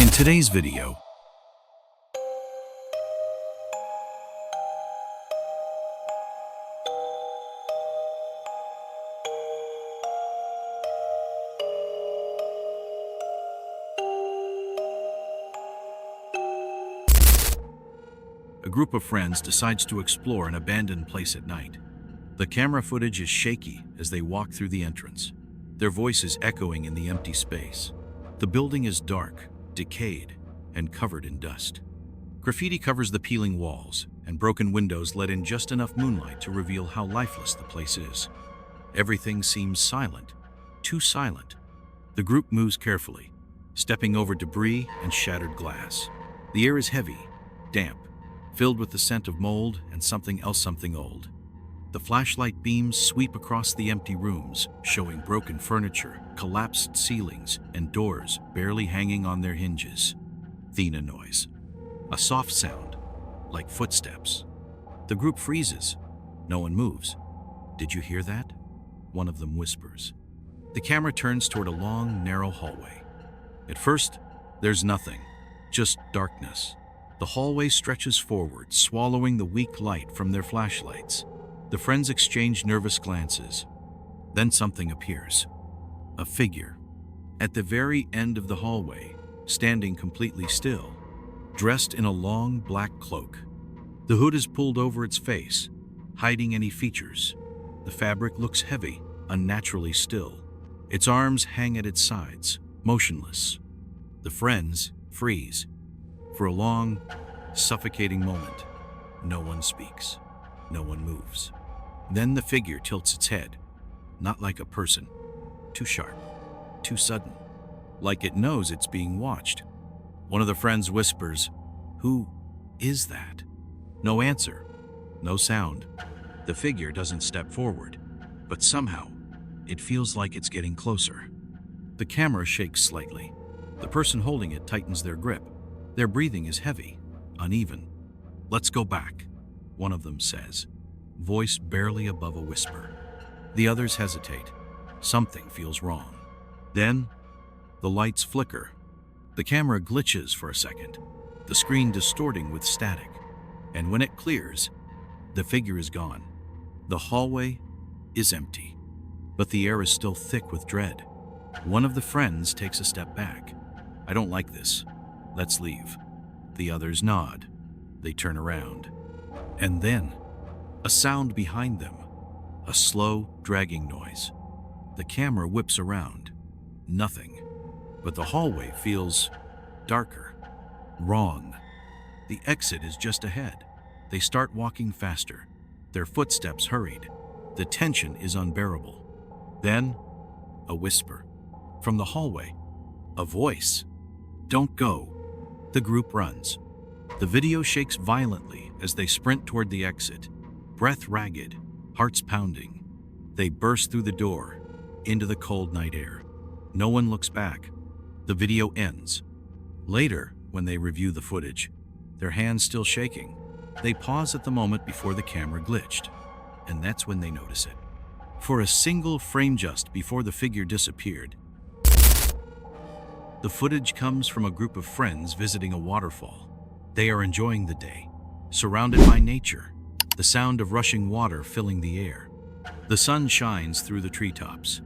In today's video, a group of friends decides to explore an abandoned place at night. The camera footage is shaky as they walk through the entrance, their voices echoing in the empty space. The building is dark, decayed, and covered in dust. Graffiti covers the peeling walls, and broken windows let in just enough moonlight to reveal how lifeless the place is. Everything seems silent, too silent. The group moves carefully, stepping over debris and shattered glass. The air is heavy, damp, filled with the scent of mold and something old. The flashlight beams sweep across the empty rooms, showing broken furniture, collapsed ceilings, and doors barely hanging on their hinges. Then a noise. A soft sound, like footsteps. The group freezes. No one moves. "Did you hear that?" one of them whispers. The camera turns toward a long, narrow hallway. At first, there's nothing, just darkness. The hallway stretches forward, swallowing the weak light from their flashlights. The friends exchange nervous glances. Then something appears. A figure. At the very end of the hallway, standing completely still, dressed in a long black cloak. The hood is pulled over its face, hiding any features. The fabric looks heavy, unnaturally still. Its arms hang at its sides, motionless. The friends freeze. For a long, suffocating moment, no one speaks. No one moves. Then the figure tilts its head, not like a person. Too sharp, too sudden, like it knows it's being watched. One of the friends whispers, "Who is that?" No answer, no sound. The figure doesn't step forward, but somehow it feels like it's getting closer. The camera shakes slightly. The person holding it tightens their grip. Their breathing is heavy, uneven. "Let's go back," one of them says, voice barely above a whisper. The others hesitate. Something feels wrong. Then, the lights flicker. The camera glitches for a second, the screen distorting with static. And when it clears, the figure is gone. The hallway is empty, but the air is still thick with dread. One of the friends takes a step back. "I don't like this. Let's leave." The others nod. They turn around. And then, a sound behind them. A slow, dragging noise. The camera whips around. Nothing. But the hallway feels darker. Wrong. The exit is just ahead. They start walking faster. Their footsteps hurried. The tension is unbearable. Then, a whisper. From the hallway, a voice. "Don't go." The group runs. The video shakes violently as they sprint toward the exit, breath ragged, hearts pounding. They burst through the door, into the cold night air. No one looks back. The video ends. Later, when they review the footage, their hands still shaking, they pause at the moment before the camera glitched, and that's when they notice it. For a single frame just before the figure disappeared. The footage comes from a group of friends visiting a waterfall. They are enjoying the day, surrounded by nature, the sound of rushing water filling the air. The sun shines through the treetops,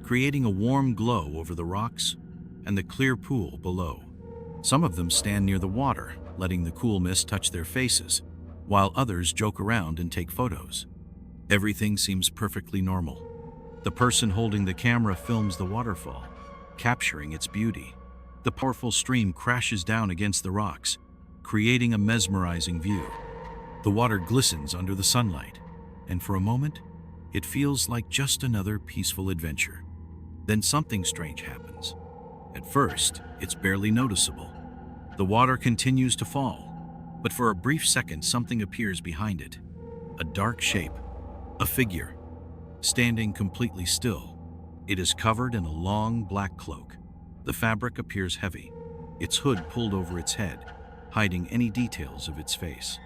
creating a warm glow over the rocks and the clear pool below. Some of them stand near the water, letting the cool mist touch their faces, while others joke around and take photos. Everything seems perfectly normal. The person holding the camera films the waterfall, capturing its beauty. The powerful stream crashes down against the rocks, creating a mesmerizing view. The water glistens under the sunlight, and for a moment, it feels like just another peaceful adventure. Then something strange happens. At first, it's barely noticeable. The water continues to fall, but for a brief second something appears behind it. A dark shape, a figure, standing completely still. It is covered in a long black cloak. The fabric appears heavy, its hood pulled over its head, hiding any details of its face.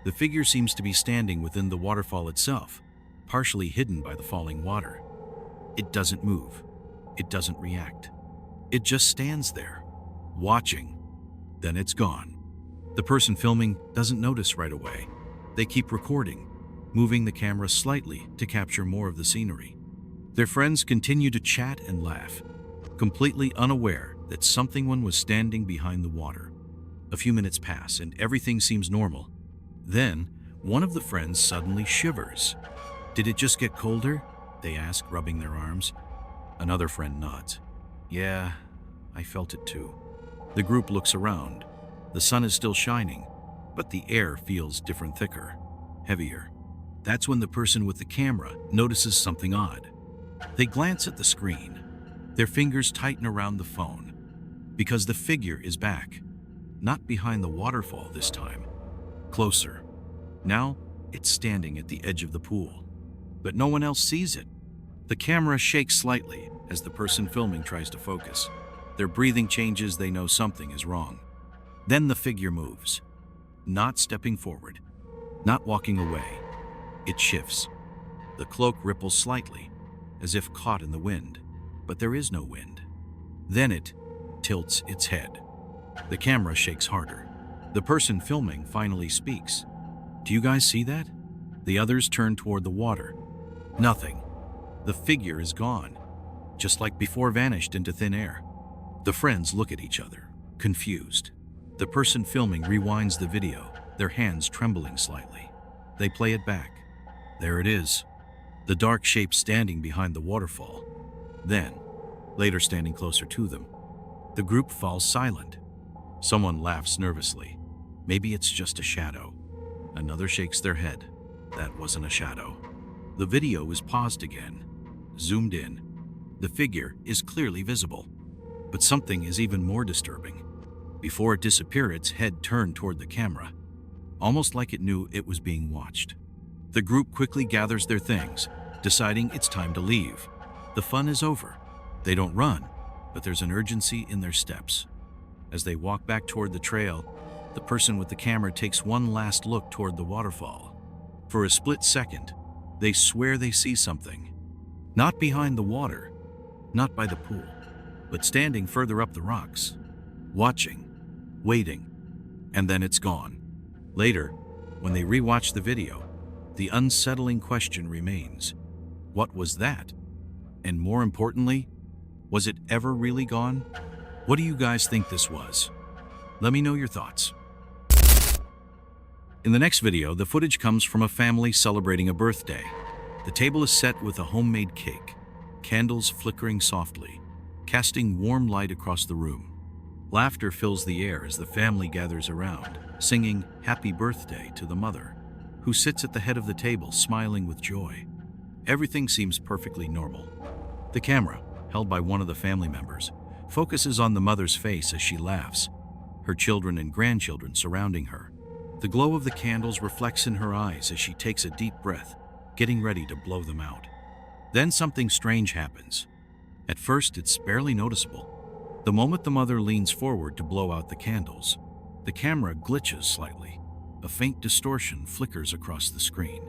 The figure seems to be standing within the waterfall itself, partially hidden by the falling water. It doesn't move. It doesn't react. It just stands there, watching, Then it's gone. The person filming doesn't notice right away. They keep recording, moving the camera slightly to capture more of the scenery. Their friends continue to chat and laugh, completely unaware that someone was standing behind the water. A few minutes pass and everything seems normal. Then, one of the friends suddenly shivers. "Did it just get colder?" they ask, rubbing their arms. Another friend nods. "Yeah, I felt it too." The group looks around. The sun is still shining, but the air feels different, thicker, heavier. That's when the person with the camera notices something odd. They glance at the screen. Their fingers tighten around the phone, because the figure is back. Not behind the waterfall this time. Closer. Now, it's standing at the edge of the pool. But no one else sees it. The camera shakes slightly as the person filming tries to focus. Their breathing changes, they know something is wrong. Then the figure moves. Not stepping forward. Not walking away. It shifts. The cloak ripples slightly, as if caught in the wind. But there is no wind. Then it tilts its head. The camera shakes harder. The person filming finally speaks. "Do you guys see that?" The others turn toward the water. Nothing. The figure is gone, just like before, vanished into thin air. The friends look at each other, confused. The person filming rewinds the video, their hands trembling slightly. They play it back. There it is, the dark shape standing behind the waterfall. Then, later standing closer to them. The group falls silent. Someone laughs nervously. Maybe it's just a shadow. Another shakes their head. That wasn't a shadow. The video is paused again, zoomed in. The figure is clearly visible. But something is even more disturbing. Before it disappeared, its head turned toward the camera, almost like it knew it was being watched. The group quickly gathers their things, deciding it's time to leave. The fun is over. They don't run, but there's an urgency in their steps. As they walk back toward the trail, the person with the camera takes one last look toward the waterfall. For a split second, they swear they see something. Not behind the water, not by the pool, but standing further up the rocks. Watching, waiting, and then it's gone. Later, when they rewatch the video, the unsettling question remains. What was that? And more importantly, was it ever really gone? What do you guys think this was? Let me know your thoughts. In the next video, the footage comes from a family celebrating a birthday. The table is set with a homemade cake, candles flickering softly, casting warm light across the room. Laughter fills the air as the family gathers around, singing "Happy Birthday" to the mother, who sits at the head of the table smiling with joy. Everything seems perfectly normal. The camera, held by one of the family members, focuses on the mother's face as she laughs, her children and grandchildren surrounding her. The glow of the candles reflects in her eyes as she takes a deep breath, getting ready to blow them out. Then something strange happens. At first, it's barely noticeable. The moment the mother leans forward to blow out the candles, the camera glitches slightly. A faint distortion flickers across the screen.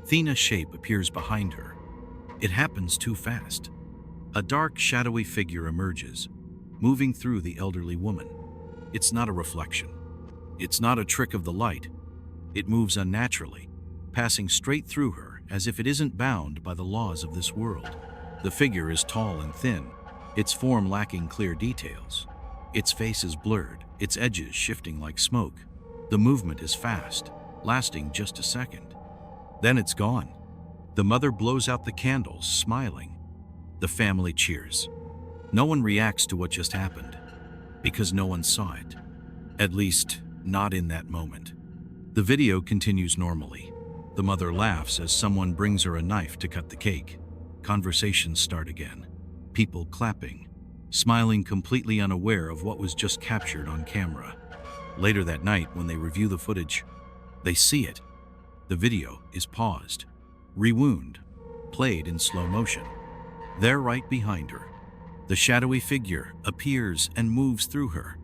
Thena's shape appears behind her. It happens too fast. A dark, shadowy figure emerges, moving through the elderly woman. It's not a reflection. It's not a trick of the light. It moves unnaturally, passing straight through her as if it isn't bound by the laws of this world. The figure is tall and thin, its form lacking clear details. Its face is blurred, its edges shifting like smoke. The movement is fast, lasting just a second. Then it's gone. The mother blows out the candles, smiling. The family cheers. No one reacts to what just happened, because no one saw it. At least, not in that moment. The video continues normally. The mother laughs as someone brings her a knife to cut the cake. Conversations start again. People clapping, smiling, completely unaware of what was just captured on camera. Later that night, when they review the footage, they see it. The video is paused, rewound, played in slow motion. There, right behind her, the shadowy figure appears and moves through her.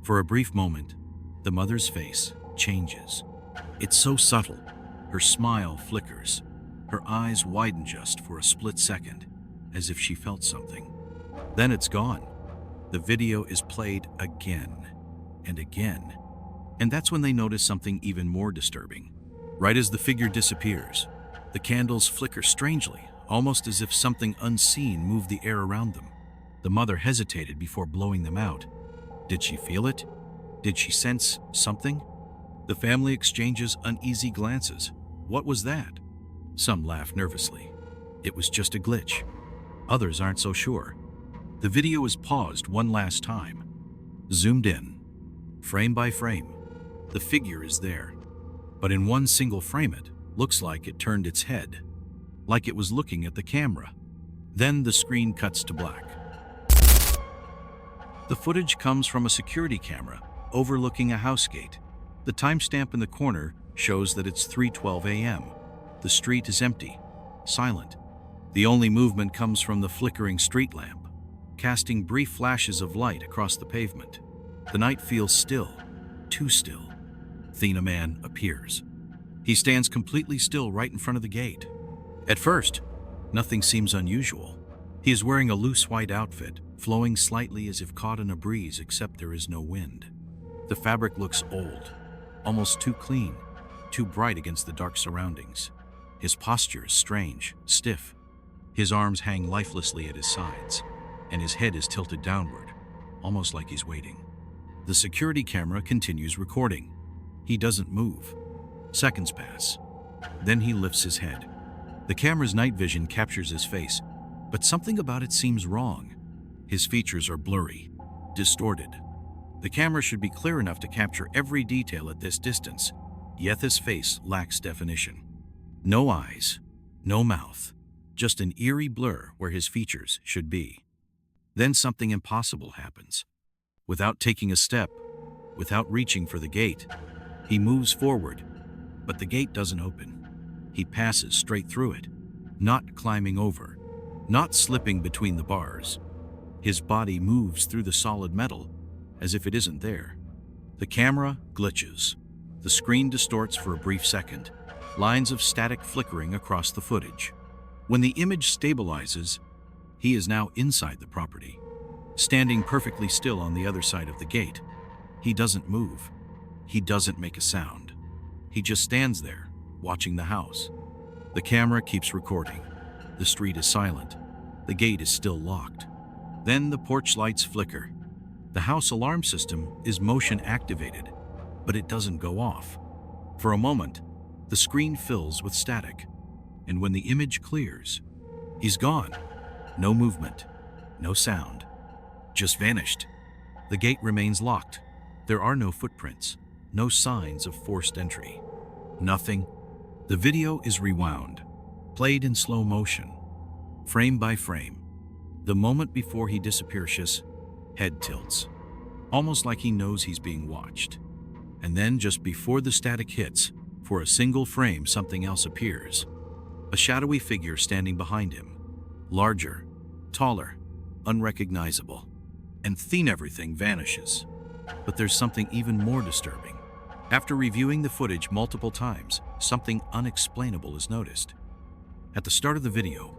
For a brief moment, the mother's face changes. It's so subtle. Her smile flickers. Her eyes widen just for a split second, as if she felt something. Then it's gone. The video is played again, and again. And that's when they notice something even more disturbing. Right as the figure disappears, the candles flicker strangely, almost as if something unseen moved the air around them. The mother hesitated before blowing them out. Did she feel it? Did she sense something? The family exchanges uneasy glances. What was that? Some laugh nervously. It was just a glitch. Others aren't so sure. The video is paused one last time. Zoomed in. Frame by frame. The figure is there. But in one single frame it looks like it turned its head. Like it was looking at the camera. Then the screen cuts to black. The footage comes from a security camera overlooking a house gate. The timestamp in the corner shows that it's 3:12 a.m. The street is empty, silent. The only movement comes from the flickering street lamp, casting brief flashes of light across the pavement. The night feels still, too still. Then a man appears. He stands completely still right in front of the gate. At first, nothing seems unusual. He is wearing a loose white outfit, flowing slightly as if caught in a breeze, except there is no wind. The fabric looks old, almost too clean, too bright against the dark surroundings. His posture is strange, stiff. His arms hang lifelessly at his sides, and his head is tilted downward, almost like he's waiting. The security camera continues recording. He doesn't move. Seconds pass. Then he lifts his head. The camera's night vision captures his face, but something about it seems wrong. His features are blurry, distorted. The camera should be clear enough to capture every detail at this distance, yet his face lacks definition. No eyes, no mouth, just an eerie blur where his features should be. Then something impossible happens. Without taking a step, without reaching for the gate, he moves forward, but the gate doesn't open. He passes straight through it, not climbing over, not slipping between the bars. His body moves through the solid metal as if it isn't there. The camera glitches. The screen distorts for a brief second, lines of static flickering across the footage. When the image stabilizes, he is now inside the property, standing perfectly still on the other side of the gate. He doesn't move. He doesn't make a sound. He just stands there, watching the house. The camera keeps recording. The street is silent. The gate is still locked. Then the porch lights flicker. The house alarm system is motion activated, but it doesn't go off. For a moment, the screen fills with static, and when the image clears, he's gone. No movement, no sound, just vanished. The gate remains locked. There are no footprints, no signs of forced entry. Nothing. The video is rewound, played in slow motion, frame by frame. The moment before he disappears, his head tilts, almost like he knows he's being watched. And then, just before the static hits, for a single frame, something else appears. A shadowy figure standing behind him. Larger, taller, unrecognizable. And then everything vanishes. But there's something even more disturbing. After reviewing the footage multiple times, something unexplainable is noticed. At the start of the video,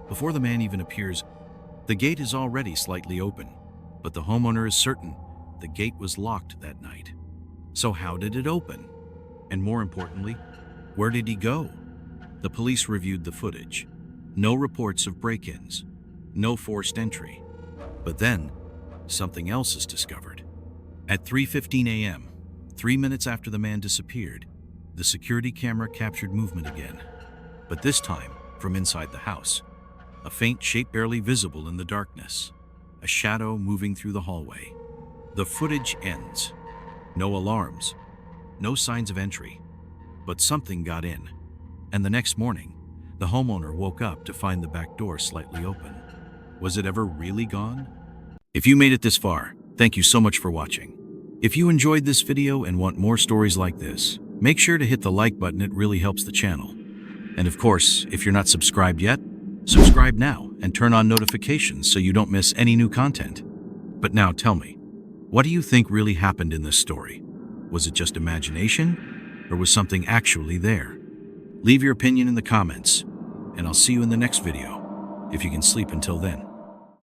before the man even appears, the gate is already slightly open, but the homeowner is certain the gate was locked that night. So how did it open? And more importantly, where did he go? The police reviewed the footage. No reports of break-ins, no forced entry. But then, something else is discovered. At 3:15 a.m., 3 minutes after the man disappeared, the security camera captured movement again. But this time, from inside the house. A faint shape barely visible in the darkness. A shadow moving through the hallway. The footage ends. No alarms. No signs of entry. But something got in. And the next morning, the homeowner woke up to find the back door slightly open. Was it ever really gone? If you made it this far, thank you so much for watching. If you enjoyed this video and want more stories like this, make sure to hit the like button. It really helps the channel. And of course, if you're not subscribed yet, subscribe now and turn on notifications so you don't miss any new content. But now tell me, what do you think really happened in this story? Was it just imagination, or was something actually there? Leave your opinion in the comments, and I'll see you in the next video, if you can sleep until then.